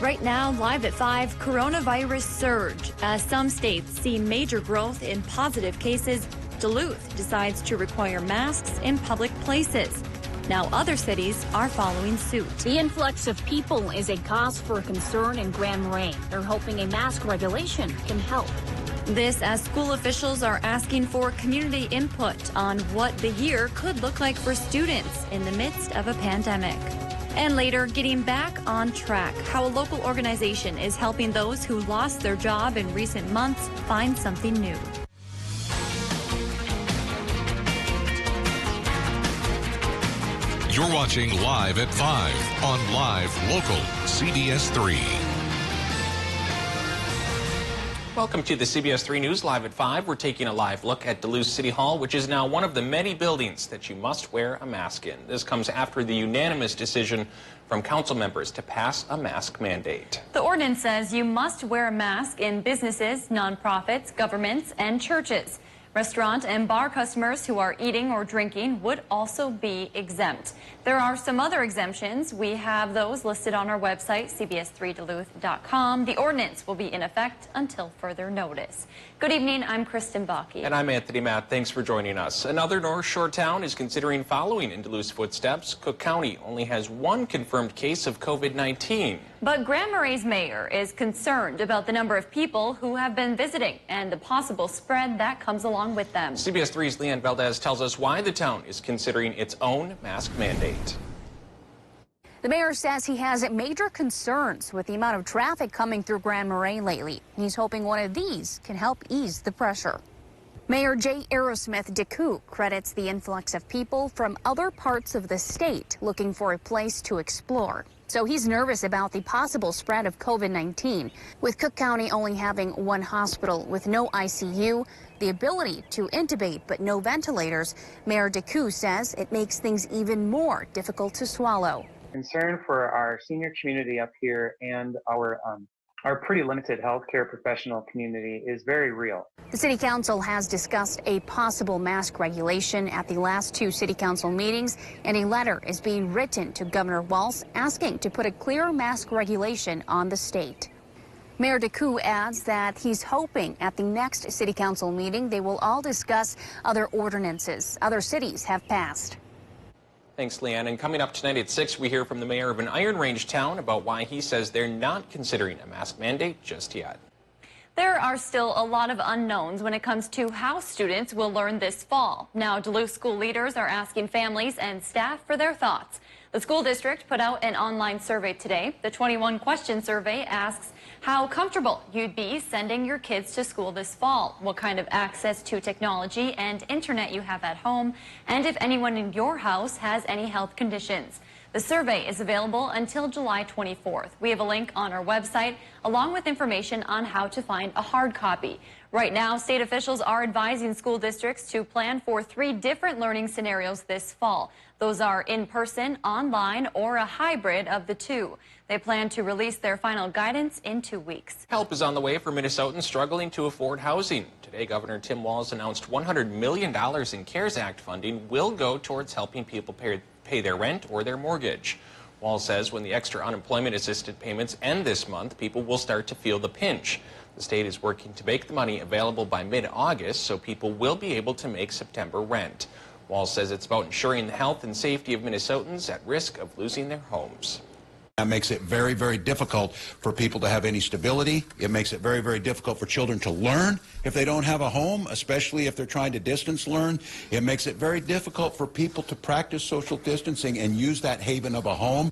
Right now, live at 5, coronavirus surge. As some states see major growth in positive cases, Duluth decides to require masks in public places. Now other cities are following suit. The influx of people is a cause for concern in Grand Marais. They're hoping a mask regulation can help. This as school officials are asking for community input on what the year could look like for students in the midst of a pandemic. And later, getting back on track, how a local organization is helping those who lost their job in recent months find something new. You're watching Live at 5 on Live Local CBS 3. Welcome to the CBS 3 News Live at 5. We're taking a live look at Duluth City Hall, which is now one of the many buildings that you must wear a mask in. This comes after the unanimous decision from council members to pass a mask mandate. The ordinance says you must wear a mask in businesses, nonprofits, governments, and churches. Restaurant and bar customers who are eating or drinking would also be exempt. There are some other exemptions. We have those listed on our website, cbs3duluth.com. The ordinance will be in effect until further notice. Good evening, I'm Kristen Bakke. And I'm Anthony Matt. Thanks for joining us. Another North Shore town is considering following in Duluth's footsteps. Cook County only has one confirmed case of COVID-19. But Grand Marais' mayor is concerned about the number of people who have been visiting and the possible spread that comes along with them. CBS 3's Leanne Valdez tells us why the town is considering its own mask mandate. The mayor says he has major concerns with the amount of traffic coming through Grand Marais lately. He's hoping one of these can help ease the pressure. Mayor J. Aerosmith DeCoux credits the influx of people from other parts of the state looking for a place to explore. So he's nervous about the possible spread of COVID-19. With Cook County only having one hospital with no ICU, the ability to intubate but no ventilators, Mayor DeCoux says it makes things even more difficult to swallow. Concern for our senior community up here and our pretty limited healthcare professional community is very real. The City Council has discussed a possible mask regulation at the last two City Council meetings, and a letter is being written to Governor Walz asking to put a clear mask regulation on the state. Mayor DeCoux adds that he's hoping at the next City Council meeting they will all discuss other ordinances other cities have passed. Thanks, Leanne. And coming up tonight at 6, we hear from the mayor of an Iron Range town about why he says they're not considering a mask mandate just yet. There are still a lot of unknowns when it comes to how students will learn this fall. Now, Duluth school leaders are asking families and staff for their thoughts. The school district put out an online survey today. The 21-question survey asks how comfortable you'd be sending your kids to school this fall, what kind of access to technology and internet you have at home, and if anyone in your house has any health conditions. The survey is available until July 24th. We have a link on our website along with information on how to find a hard copy. Right now, state officials are advising school districts to plan for 3 different learning scenarios this fall. Those are in-person, online, or a hybrid of the two. They plan to release their final guidance in 2 weeks. Help is on the way for Minnesotans struggling to afford housing. Today, Governor Tim Walz announced $100 million in CARES Act funding will go towards helping people pay their rent or their mortgage. Walz says when the extra unemployment assisted payments end this month, people will start to feel the pinch. The state is working to make the money available by mid-August so people will be able to make September rent. Walz says it's about ensuring the health and safety of Minnesotans at risk of losing their homes. That makes it very, very difficult for people to have any stability. It makes it very, very difficult for children to learn if they don't have a home, especially if they're trying to distance learn. It makes it very difficult for people to practice social distancing and use that haven of a home.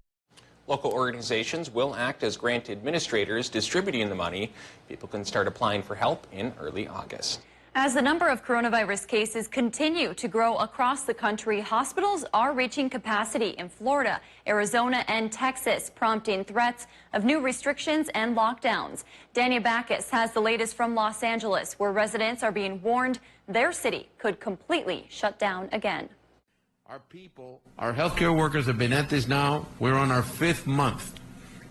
Local organizations will act as grant administrators distributing the money. People can start applying for help in early August. As the number of coronavirus cases continue to grow across the country, hospitals are reaching capacity in Florida, Arizona, and Texas, prompting threats of new restrictions and lockdowns. Dania Backus has the latest from Los Angeles, where residents are being warned their city could completely shut down again. Our people, our healthcare workers have been at this now. We're on our 5th month,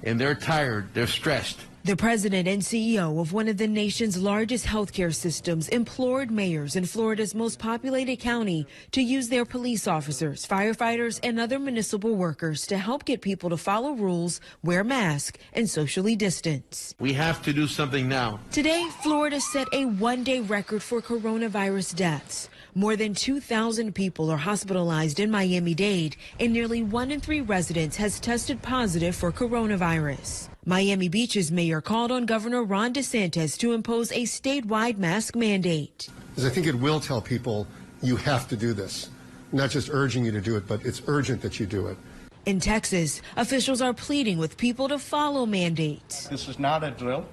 and they're tired, they're stressed. The president and CEO of one of the nation's largest healthcare systems implored mayors in Florida's most populated county to use their police officers, firefighters, and other municipal workers to help get people to follow rules, wear masks, and socially distance. We have to do something now. Today, Florida set a one-day record for coronavirus deaths. More than 2,000 people are hospitalized in Miami-Dade, and nearly 1 in 3 residents has tested positive for coronavirus. Miami Beach's mayor called on Governor Ron DeSantis to impose a statewide mask mandate. I think it will tell people you have to do this. Not just urging you to do it, but it's urgent that you do it. In Texas, officials are pleading with people to follow mandates. This is not a drill.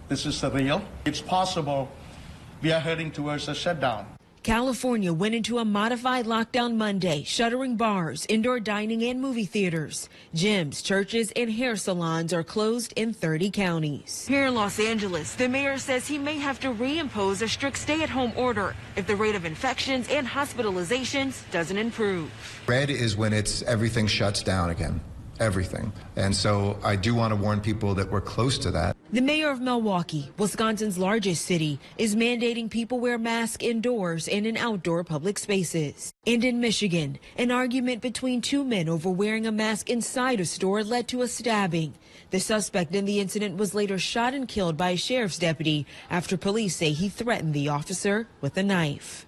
This is surreal. It's possible we are heading towards a shutdown. California went into a modified lockdown Monday, shuttering bars, indoor dining, and movie theaters. Gyms, churches, and hair salons are closed in 30 counties. Here in Los Angeles, the mayor says he may have to reimpose a strict stay-at-home order if the rate of infections and hospitalizations doesn't improve. Red is when everything shuts down again. Everything. And so I do want to warn people that we're close to that. The mayor of Milwaukee, Wisconsin's largest city, is mandating people wear masks indoors and in outdoor public spaces. And in Michigan, an argument between 2 men over wearing a mask inside a store led to a stabbing. The suspect in the incident was later shot and killed by a sheriff's deputy after police say he threatened the officer with a knife.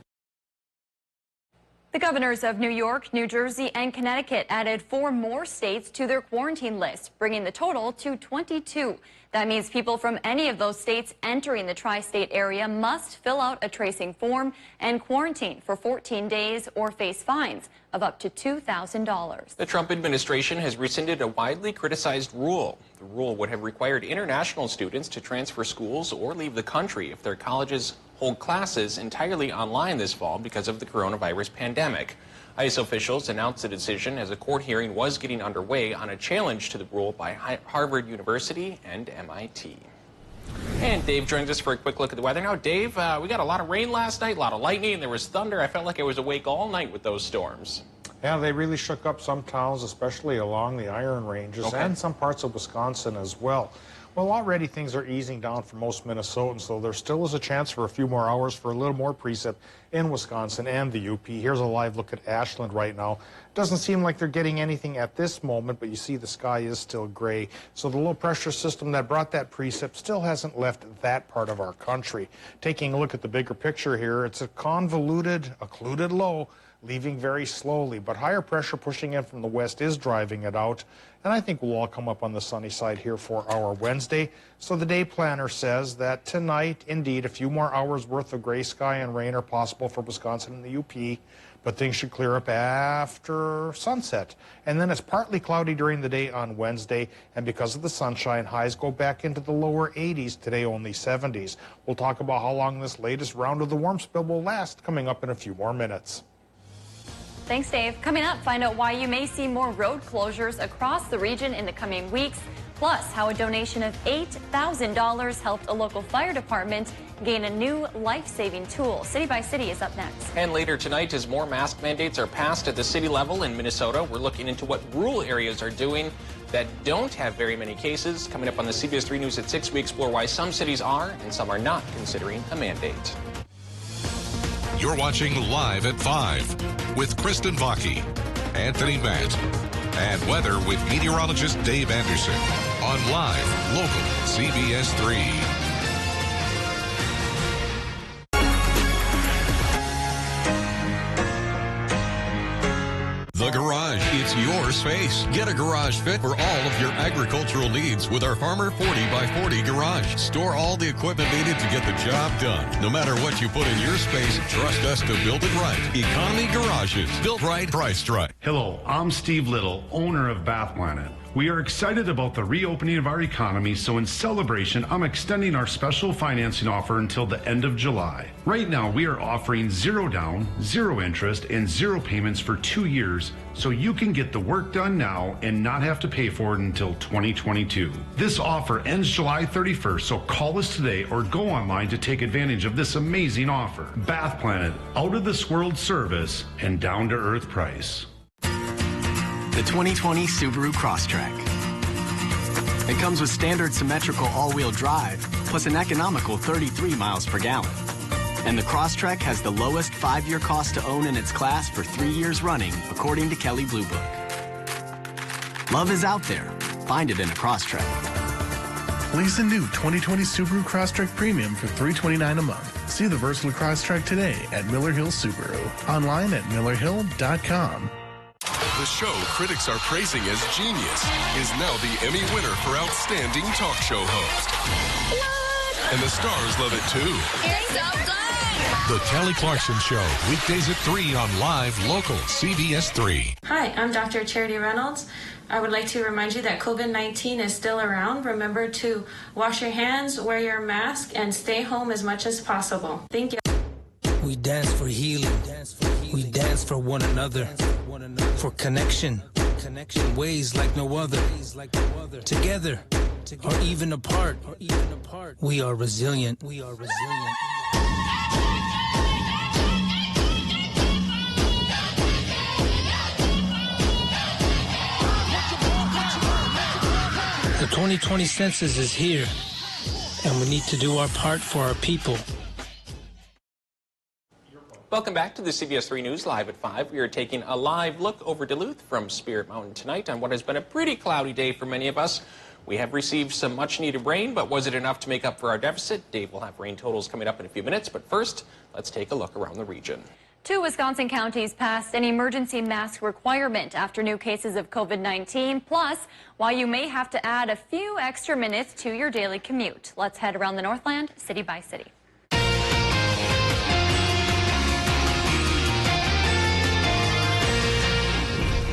The governors of New York, New Jersey, and Connecticut added 4 more states to their quarantine list, bringing the total to 22. That means people from any of those states entering the tri-state area must fill out a tracing form and quarantine for 14 days or face fines of up to $2,000. The Trump administration has rescinded a widely criticized rule. The rule would have required international students to transfer schools or leave the country if their colleges hold classes entirely online this fall because of the coronavirus pandemic. ICE officials announced the decision as a court hearing was getting underway on a challenge to the rule by Harvard University and MIT. And Dave joins us for a quick look at the weather now. Dave, we got a lot of rain last night, a lot of lightning, and there was thunder. I felt like I was awake all night with those storms. Yeah, they really shook up some towns, especially along the Iron Ranges and some parts of Wisconsin as well. Well, already things are easing down for most Minnesotans, though there still is a chance for a few more hours for a little more precip in Wisconsin and the UP. Here's a live look at Ashland right now. Doesn't seem like they're getting anything at this moment, but you see the sky is still gray. So the low pressure system that brought that precip still hasn't left that part of our country. Taking a look at the bigger picture here, it's a convoluted, occluded low, leaving very slowly, but higher pressure pushing in from the west is driving it out, and I think we'll all come up on the sunny side here for our Wednesday. So the day planner says that tonight, indeed, a few more hours worth of gray sky and rain are possible for Wisconsin and the UP, but things should clear up after sunset. And then it's partly cloudy during the day on Wednesday, and because of the sunshine, highs go back into the lower 80s, today only 70s. We'll talk about how long this latest round of the warm spell will last coming up in a few more minutes. Thanks, Dave. Coming up, find out why you may see more road closures across the region in the coming weeks, plus how a donation of $8,000 helped a local fire department gain a new life-saving tool. City by City is up next. And later tonight, as more mask mandates are passed at the city level in Minnesota, we're looking into what rural areas are doing that don't have very many cases. Coming up on the CBS 3 News at 6, we explore why some cities are and some are not considering a mandate. You're watching Live at 5 with Kristen Vaki, Anthony Matt, and weather with meteorologist Dave Anderson on Live, Local, CBS 3. The Garage, it's your space. Get a garage fit for all of your agricultural needs with our Farmer 40 by 40 garage. Store all the equipment needed to get the job done. No matter what you put in your space, trust us to build it right. Economy Garages, built right, priced right. Hello, I'm Steve Little, owner of Bath Planet. We are excited about the reopening of our economy, so in celebration, I'm extending our special financing offer until the end of July. Right now, we are offering 0 down, 0 interest, and 0 payments for 2 years, so you can get the work done now and not have to pay for it until 2022. This offer ends July 31st, so call us today or go online to take advantage of this amazing offer. Bath Planet, out of this world service and down to earth price. The 2020 Subaru Crosstrek. It comes with standard symmetrical all-wheel drive, plus an economical 33 miles per gallon. And the Crosstrek has the lowest 5-year cost to own in its class for 3 years running, according to Kelley Blue Book. Love is out there. Find it in a Crosstrek. Lease a new 2020 Subaru Crosstrek Premium for $329 a month. See the versatile Crosstrek today at Miller Hill Subaru. Online at millerhill.com. The show critics are praising as genius is now the Emmy winner for Outstanding Talk Show Host. What? And the stars love it too. It's so good! The Kelly Clarkson Show, weekdays at 3 on Live Local CBS 3. Hi, I'm Dr. Charity Reynolds. I would like to remind you that COVID-19 is still around. Remember to wash your hands, wear your mask, and stay home as much as possible. Thank you. We dance for healing. We dance for one another. For connection. In ways like no other. Together. Or even apart. We are resilient. The 2020 census is here, and we need to do our part for our people. Welcome back to the CBS 3 News Live at 5. We are taking a live look over Duluth from Spirit Mountain tonight on what has been a pretty cloudy day for many of us. We have received some much-needed rain, but was it enough to make up for our deficit? Dave will have rain totals coming up in a few minutes, but first, let's take a look around the region. 2 Wisconsin counties passed an emergency mask requirement after new cases of COVID-19. Plus, while you may have to add a few extra minutes to your daily commute. Let's head around the Northland, city by city.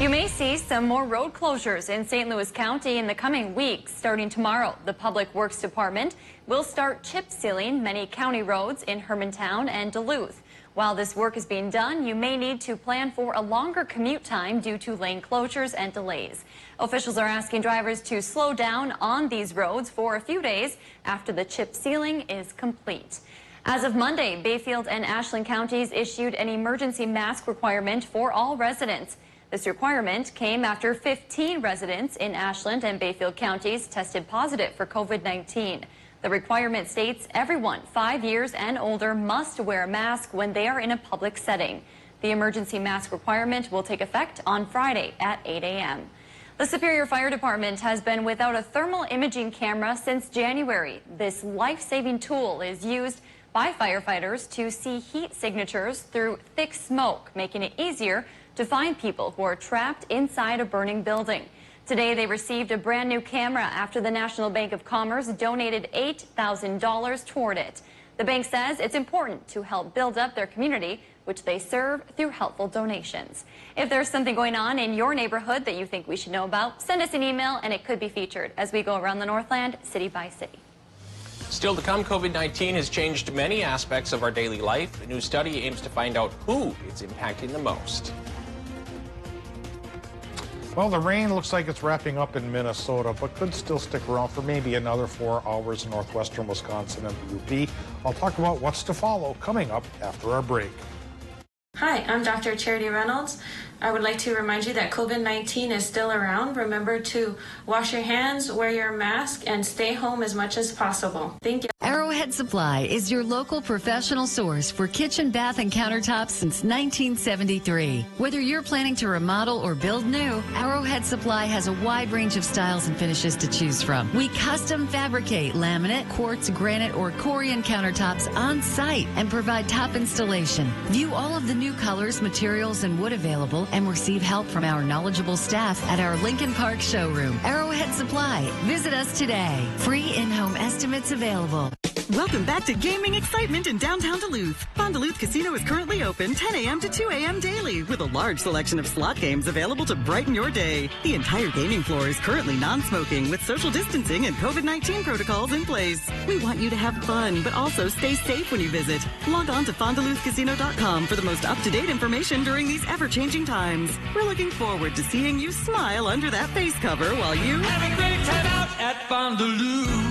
You may see some more road closures in St. Louis County in the coming weeks. Starting tomorrow, the Public Works Department will start chip sealing many county roads in Hermantown and Duluth. While this work is being done, you may need to plan for a longer commute time due to lane closures and delays. Officials are asking drivers to slow down on these roads for a few days after the chip sealing is complete. As of Monday, Bayfield and Ashland counties issued an emergency mask requirement for all residents. This requirement came after 15 residents in Ashland and Bayfield counties tested positive for COVID-19. The requirement states everyone 5 years and older must wear a mask when they are in a public setting. The emergency mask requirement will take effect on Friday at 8 a.m. The Superior Fire Department has been without a thermal imaging camera since January. This life-saving tool is used by firefighters to see heat signatures through thick smoke, making it easier to find people who are trapped inside a burning building. Today, they received a brand new camera after the National Bank of Commerce donated $8,000 toward it. The bank says it's important to help build up their community, which they serve through helpful donations. If there's something going on in your neighborhood that you think we should know about, send us an email and it could be featured as we go around the Northland, city by city. Still to come, COVID-19 has changed many aspects of our daily life. A new study aims to find out who it's impacting the most. Well, the rain looks like it's wrapping up in Minnesota, but could still stick around for maybe another 4 hours in northwestern Wisconsin and the UP. I'll talk about what's to follow coming up after our break. Hi, I'm Dr. Charity Reynolds. I would like to remind you that COVID-19 is still around. Remember to wash your hands, wear your mask, and stay home as much as possible. Thank you. Arrowhead Supply is your local professional source for kitchen, bath, and countertops since 1973. Whether you're planning to remodel or build new, Arrowhead Supply has a wide range of styles and finishes to choose from. We custom fabricate laminate, quartz, granite, or Corian countertops on site and provide top installation. View all of the new colors, materials, and wood available and receive help from our knowledgeable staff at our Lincoln Park showroom. Arrowhead Supply. Visit us today. Free in-home estimates available. Welcome back to gaming excitement in downtown Duluth. Fond du Lac Casino is currently open 10 a.m. to 2 a.m. daily with a large selection of slot games available to brighten your day. The entire gaming floor is currently non-smoking with social distancing and COVID-19 protocols in place. We want you to have fun, but also stay safe when you visit. Log on to fondduluthcasino.com for the most up-to-date information during these ever-changing times. We're looking forward to seeing you smile under that face cover while you have a great time out at Fond du Lac.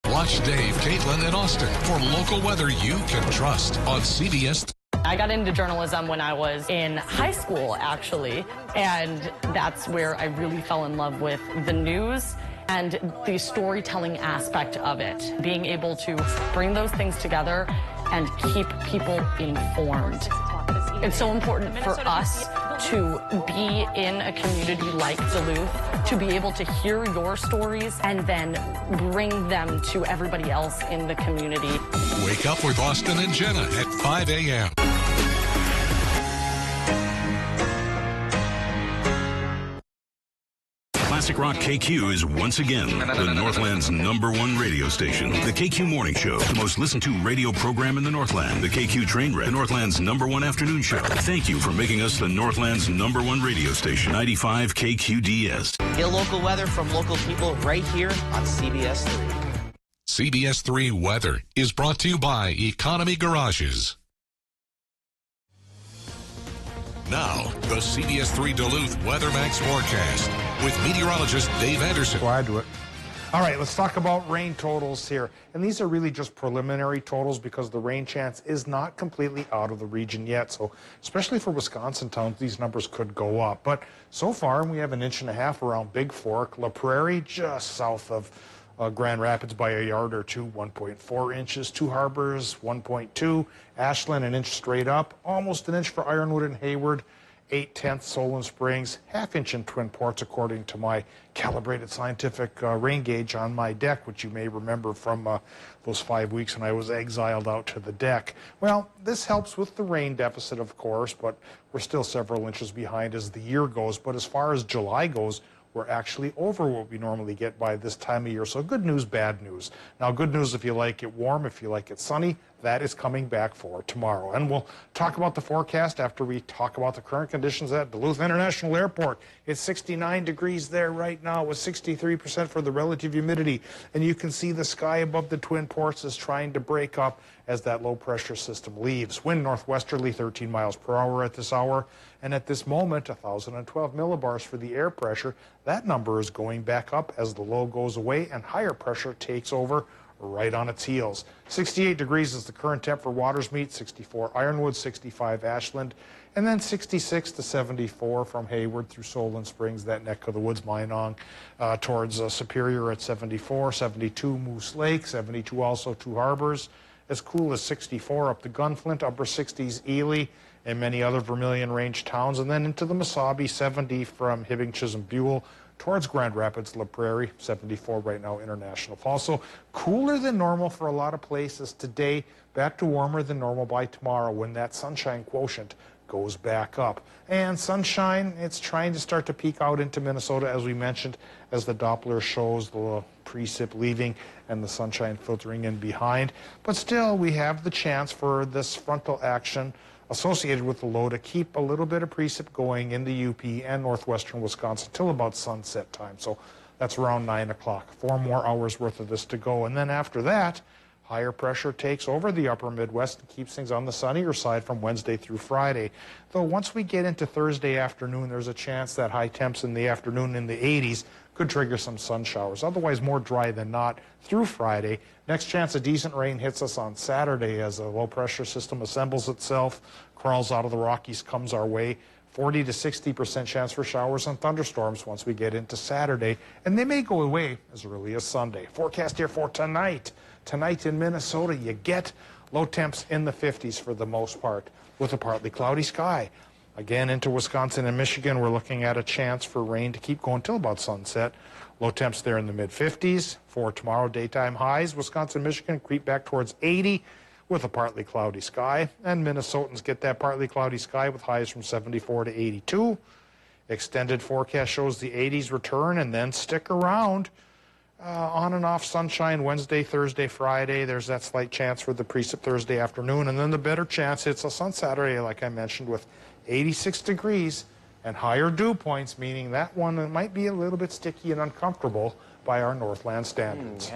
Watch Dave, Caitlin, and Austin for local weather you can trust on CBS. I got into journalism when I was in high school, actually, and that's where I really fell in love with the news and the storytelling aspect of it, being able to bring those things together and keep people informed. It's so important for us to be in a community like Duluth, to be able to hear your stories and then bring them to everybody else in the community. Wake up with Austin and Jenna at 5 a.m. Classic Rock KQ is once again the Northland's #1 radio station. The KQ Morning Show, the most listened to radio program in the Northland. The KQ Train Wreck, the Northland's #1 afternoon show. Thank you for making us the Northland's #1 radio station. 95 KQDS. Get local weather from local people right here on CBS 3. CBS 3 weather is brought to you by Economy Garages. Now, the CBS 3 Duluth Weather Max forecast with meteorologist Dave Anderson. Well, I do it. All right, let's talk about rain totals here. And these are really just preliminary totals because the rain chance is not completely out of the region yet. So especially for Wisconsin towns, these numbers could go up. But so far, we have 1.5 inches around Big Fork, La Prairie, just south of Grand Rapids by a yard or two, 1.4 inches. Two Harbors, 1.2. Ashland, 1 inch straight up. Almost 1 inch for Ironwood and Hayward. 0.8 Solon Springs. 1/2 inch in Twin Ports, according to my calibrated scientific rain gauge on my deck, which you may remember from those 5 weeks when I was exiled out to the deck. Well, this helps with the rain deficit, of course, but we're still several inches behind as the year goes. But as far as July goes, we're actually over what we normally get by this time of year. So good news, bad news. Now, good news if you like it warm, if you like it sunny, that is coming back for tomorrow. And we'll talk about the forecast after we talk about the current conditions at Duluth International Airport. It's 69 degrees there right now with 63% for the relative humidity. And you can see the sky above the Twin Ports is trying to break up as that low pressure system leaves. Wind northwesterly 13 miles per hour at this hour. And at this moment, 1,012 millibars for the air pressure. That number is going back up as the low goes away and higher pressure takes over right on its heels. 68 degrees is the current temp for Watersmeet, 64 Ironwood, 65 Ashland, and then 66 to 74 from Hayward through Solon Springs, that neck of the woods, Minong, towards Superior at 74, 72 Moose Lake, 72 also Two Harbors, as cool as 64 up to Gunflint, upper 60s Ely, and many other Vermilion Range towns, and then into the Mesabi, 70 from Hibbing, Chisholm, Buell, towards Grand Rapids, La Prairie, 74 right now, International Falls. So cooler than normal for a lot of places today, back to warmer than normal by tomorrow when that sunshine quotient goes back up. And sunshine, it's trying to start to peek out into Minnesota, as we mentioned, as the Doppler shows the precip leaving and the sunshine filtering in behind. But still, we have the chance for this frontal action associated with the low to keep a little bit of precip going in the UP and northwestern Wisconsin till about sunset time. So that's around 9 o'clock. 4 more hours worth of this to go. And then after that, higher pressure takes over the upper Midwest and keeps things on the sunnier side from Wednesday through Friday. Though once we get into Thursday afternoon, there's a chance that high temps in the afternoon in the 80s could trigger some sun showers. Otherwise, more dry than not through Friday. Next chance of decent rain hits us on Saturday as a low-pressure system assembles itself, crawls out of the Rockies, comes our way. 40 to 60% chance for showers and thunderstorms once we get into Saturday, and they may go away as early as Sunday. Forecast here for tonight. Tonight in Minnesota, you get low temps in the 50s for the most part, with a partly cloudy sky. Again, into Wisconsin and Michigan, we're looking at a chance for rain to keep going till about sunset. Low temps there in the mid-50s. For tomorrow, daytime highs, Wisconsin, Michigan creep back towards 80 with a partly cloudy sky. And Minnesotans get that partly cloudy sky with highs from 74 to 82. Extended forecast shows the 80s return and then stick around. On and off sunshine Wednesday, Thursday, Friday. There's that slight chance for the precip Thursday afternoon. And then the better chance hits us on Saturday, like I mentioned, with 86 degrees and higher dew points, meaning that one might be a little bit sticky and uncomfortable by our Northland standards.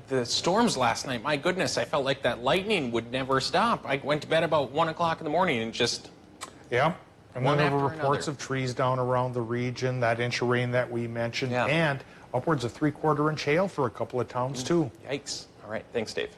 The storms last night, my goodness, I felt like that lightning would never stop. I went to bed about 1 o'clock in the morning and just... Yeah. And then there were reports of trees down around the region, that inch of rain that we mentioned, and upwards of 3/4 inch hail for a couple of towns, too. Yikes. All right. Thanks, Dave.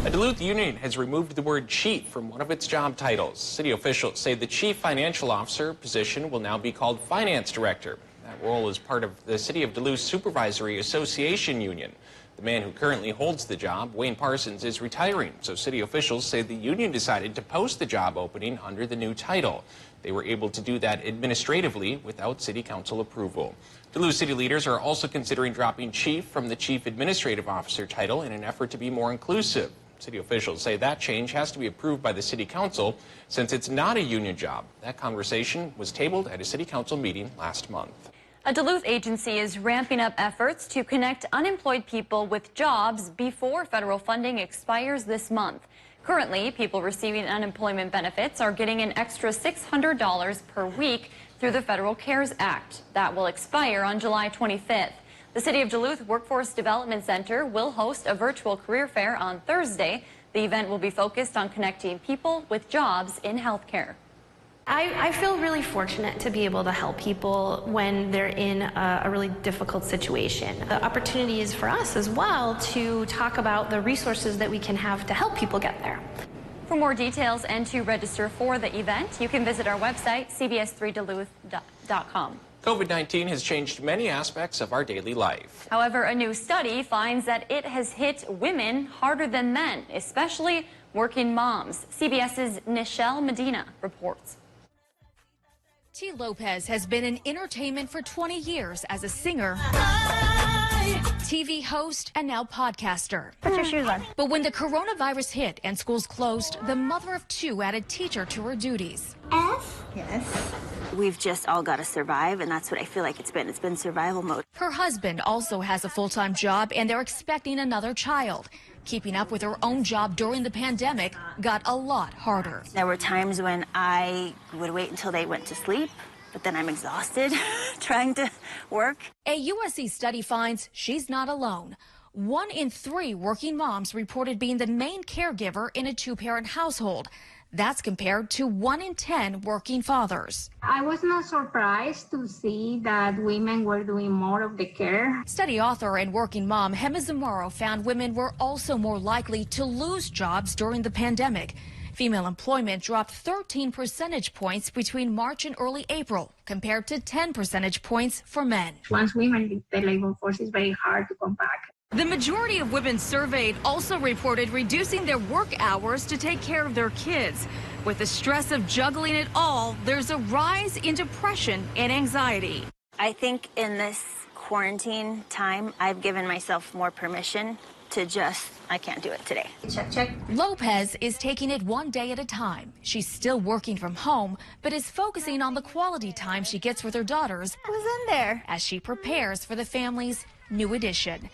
A Duluth union has removed the word chief from one of its job titles. City officials say the chief financial officer position will now be called finance director. That role is part of the City of Duluth Supervisory Association union. The man who currently holds the job, Wayne Parsons, is retiring, so city officials say the union decided to post the job opening under the new title. They were able to do that administratively without city council approval. Duluth city leaders are also considering dropping chief from the chief administrative officer title in an effort to be more inclusive. City officials say that change has to be approved by the city council since it's not a union job. That conversation was tabled at a city council meeting last month. A Duluth agency is ramping up efforts to connect unemployed people with jobs before federal funding expires this month. Currently, people receiving unemployment benefits are getting an extra $600 per week through the Federal CARES Act. That will expire on July 25th. The City of Duluth Workforce Development Center will host a virtual career fair on Thursday. The event will be focused on connecting people with jobs in healthcare. I feel really fortunate to be able to help people when they're in a really difficult situation. The opportunity is for us as well to talk about the resources that we can have to help people get there. For more details and to register for the event, you can visit our website, cbs3duluth.com. COVID-19 has changed many aspects of our daily life. However, a new study finds that it has hit women harder than men, especially working moms. CBS's Nichelle Medina reports. T. Lopez has been in entertainment for 20 years as a singer, TV host, and now podcaster. Put your shoes on. But when the coronavirus hit and schools closed, the mother of two added teacher to her duties. Yes. We've just all got to survive, and that's what I feel like it's been. It's been survival mode. Her husband also has a full-time job, and they're expecting another child. Keeping up with her own job during the pandemic got a lot harder. There were times when I would wait until they went to sleep, but then I'm exhausted trying to work. A USC study finds she's not alone. 1 in 3 working moms reported being the main caregiver in a two-parent household. That's compared to 1 in 10 working fathers. I was not surprised to see that women were doing more of the care. Study author and working mom Hema Zamoro found women were also more likely to lose jobs during the pandemic. Female employment dropped 13 percentage points between March and early April, compared to 10 percentage points for men. Once women leave the labor force, it's very hard to come back. The majority of women surveyed also reported reducing their work hours to take care of their kids. With the stress of juggling it all, there's a rise in depression and anxiety. I think in this quarantine time, I've given myself more permission to just, I can't do it today. Check. Lopez is taking it one day at a time. She's still working from home, but is focusing on the quality time she gets with her daughters. Who's in there? As she prepares for the family's new addition.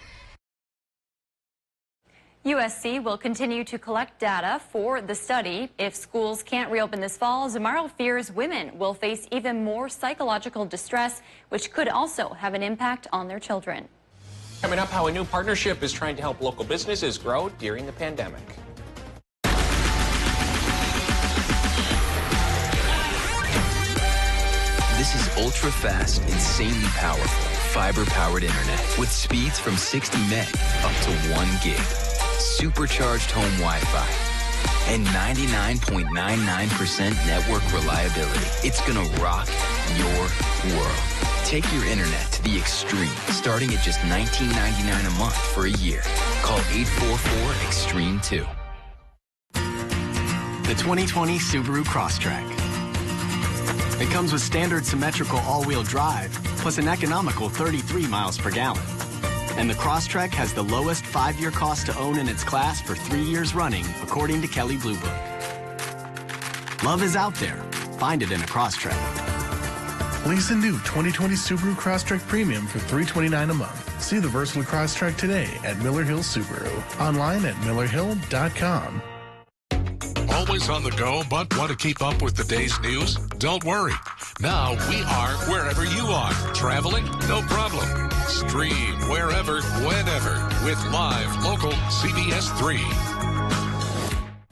USC will continue to collect data for the study. If schools can't reopen this fall, Zamaro fears women will face even more psychological distress, which could also have an impact on their children. Coming up, how a new partnership is trying to help local businesses grow during the pandemic. This is ultra-fast, insanely powerful, fiber-powered internet with speeds from 60 meg up to 1 gig. Supercharged home Wi-Fi, and 99.99% network reliability. It's gonna rock your world. Take your internet to the extreme, starting at just $19.99 a month for a year. Call 844-EXTREME2. The 2020 Subaru Crosstrek. It comes with standard symmetrical all-wheel drive, plus an economical 33 miles per gallon. And the Crosstrek has the lowest 5-year cost to own in its class for 3 years running, according to Kelley Blue Book. Love is out there. Find it in a Crosstrek. Lease a new 2020 Subaru Crosstrek Premium for $329 a month. See the versatile Crosstrek today at Miller Hill Subaru. Online at millerhill.com. Always on the go, but want to keep up with the day's news? Don't worry. Now we are wherever you are. Traveling? No problem. Stream wherever, whenever with live local CBS 3.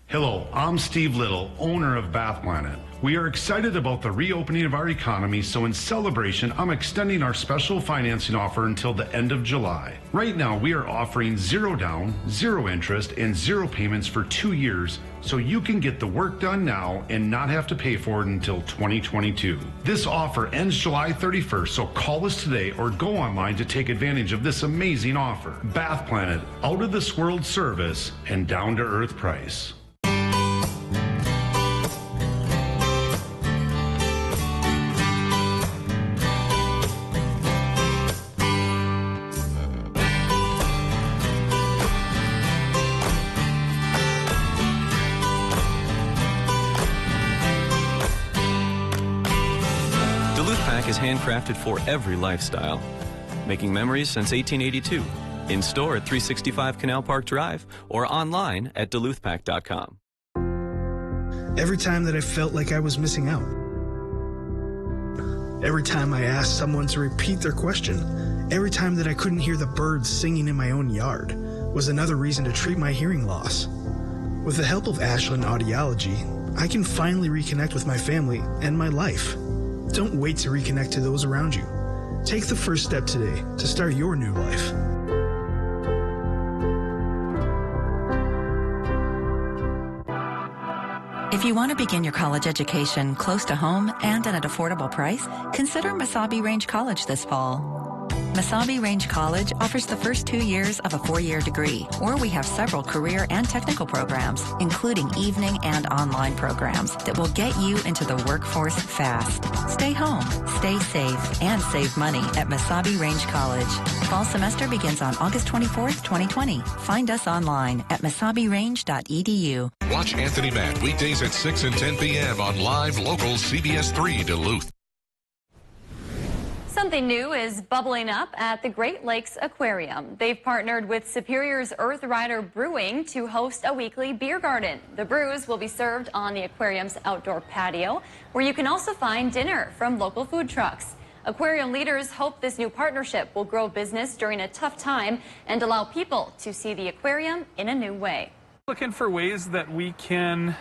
Hello, I'm Steve Little, owner of Bath Planet. We are excited about the reopening of our economy, so in celebration, I'm extending our special financing offer until the end of July. Right now, we are offering 0 down, 0 interest, and 0 payments for 2 years, so you can get the work done now and not have to pay for it until 2022. This offer ends July 31st, so call us today or go online to take advantage of this amazing offer. Bath Planet, out of this world service and down to earth price. Is handcrafted for every lifestyle, making memories since 1882. In store at 365 Canal Park Drive or online at duluthpack.com. Every time that I felt like I was missing out. Every time I asked someone to repeat their question. Every time that I couldn't hear the birds singing in my own yard was another reason to treat my hearing loss. With the help of Ashland Audiology, I can finally reconnect with my family and my life. Don't wait to reconnect to those around you. Take the first step today to start your new life. If you want to begin your college education close to home and at an affordable price, consider Mesabi Range College this fall. Mesabi Range College offers the first 2 years of a 4-year degree, or we have several career and technical programs, including evening and online programs that will get you into the workforce fast. Stay home, stay safe, and save money at Mesabi Range College. Fall semester begins on August 24th, 2020. Find us online at mesabirange.edu. Watch Anthony Matt weekdays at 6 and 10 p.m. on live local CBS 3 Duluth. Something new is bubbling up at the Great Lakes Aquarium. They've partnered with Superior's Earth Rider Brewing to host a weekly beer garden. The brews will be served on the aquarium's outdoor patio, where you can also find dinner from local food trucks. Aquarium leaders hope this new partnership will grow business during a tough time and allow people to see the aquarium in a new way. Looking for ways that we can,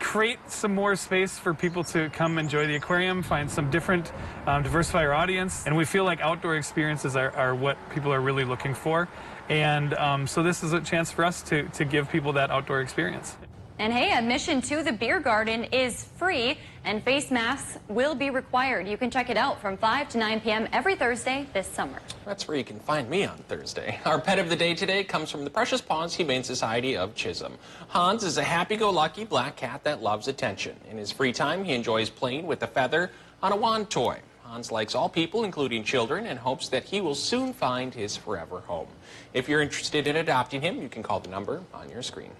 create some more space for people to come enjoy the aquarium, find some different, diversify our audience. And we feel like outdoor experiences are what people are really looking for. And so this is a chance for us to give people that outdoor experience. And hey, admission to the beer garden is free and face masks will be required. You can check it out from 5 to 9 p.m. every Thursday this summer. That's where you can find me on Thursday. Our pet of the day today comes from the Precious Paws Humane Society of Chisholm. Hans is a happy-go-lucky black cat that loves attention. In his free time, he enjoys playing with a feather on a wand toy. Hans likes all people, including children, and hopes that he will soon find his forever home. If you're interested in adopting him, you can call the number on your screen.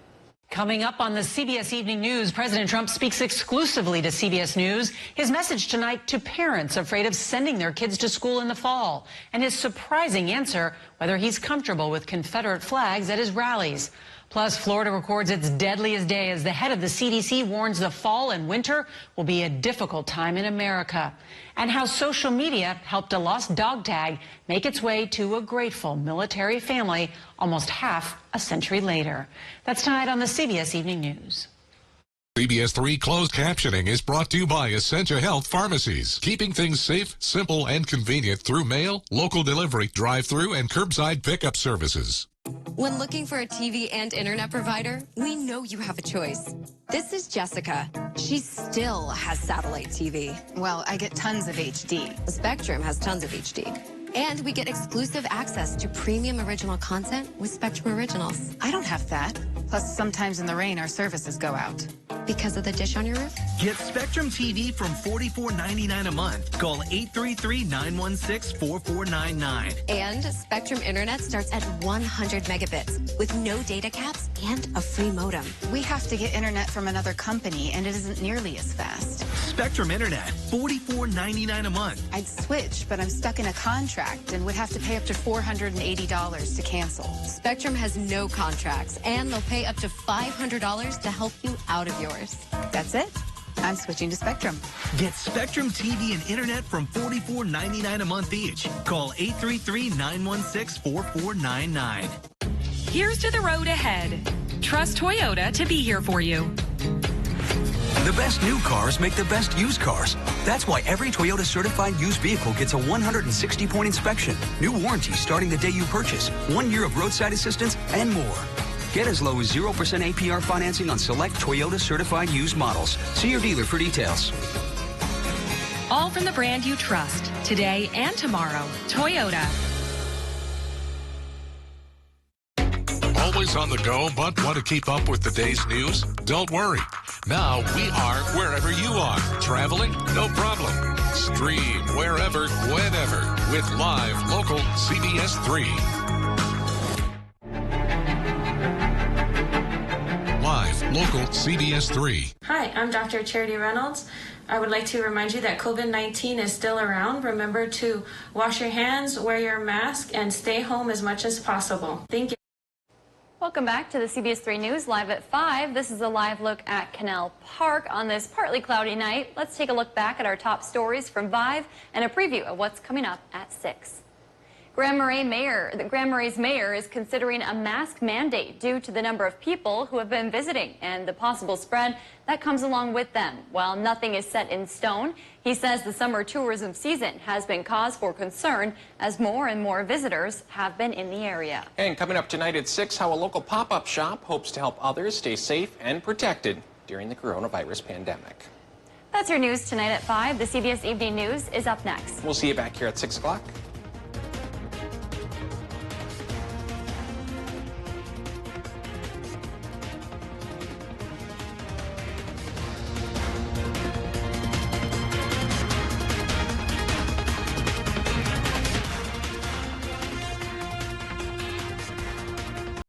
Coming up on the CBS Evening News, President Trump speaks exclusively to CBS News. His message tonight to parents afraid of sending their kids to school in the fall, and his surprising answer whether he's comfortable with Confederate flags at his rallies. Plus, Florida records its deadliest day as the head of the CDC warns the fall and winter will be a difficult time in America. And how social media helped a lost dog tag make its way to a grateful military family almost half a century later. That's tonight on the CBS Evening News. CBS 3 closed captioning is brought to you by Essentia Health Pharmacies, keeping things safe, simple, and convenient through mail, local delivery, drive-through, and curbside pickup services. When looking for a TV and internet provider, we know you have a choice. This is Jessica. She still has satellite TV. Well, I get tons of HD. Spectrum has tons of HD. And we get exclusive access to premium original content with Spectrum Originals. I don't have that. Plus, sometimes in the rain, our services go out. Because of the dish on your roof? Get Spectrum TV from $44.99 a month. Call 833-916-4499. And Spectrum Internet starts at 100 megabits with no data caps and a free modem. We have to get internet from another company, and it isn't nearly as fast. Spectrum Internet, $44.99 a month. I'd switch, but I'm stuck in a contract and would have to pay up to $480 to cancel. Spectrum has no contracts, and they'll pay up to $500 to help you out of yours. That's it. I'm switching to Spectrum. Get Spectrum TV and internet from $44.99 a month each. Call 833-916-4499. Here's to the road ahead. Trust Toyota to be here for you. The best new cars make the best used cars. That's why every Toyota certified used vehicle gets a 160-point inspection, new warranty starting the day you purchase, 1 year of roadside assistance, and more. Get as low as 0% APR financing on select Toyota certified used models. See your dealer for details. All from the brand you trust, today and tomorrow. Toyota. Always on the go, but want to keep up with the day's news? Don't worry. Now we are wherever you are. Traveling? No problem. Stream wherever, whenever with live local CBS 3. Live local CBS 3. Hi, I'm Dr. Charity Reynolds. I would like to remind you that COVID-19 is still around. Remember to wash your hands, wear your mask, and stay home as much as possible. Thank you. Welcome back to the CBS 3 News Live at 5. This is a live look at Canal Park on this partly cloudy night. Let's take a look back at our top stories from 5 and a preview of what's coming up at 6. Grand Marais mayor is considering a mask mandate due to the number of people who have been visiting and the possible spread that comes along with them. While nothing is set in stone, he says the summer tourism season has been cause for concern as more and more visitors have been in the area. And coming up tonight at 6, how a local pop-up shop hopes to help others stay safe and protected during the coronavirus pandemic. That's your news tonight at 5. The CBS Evening News is up next. We'll see you back here at 6 o'clock.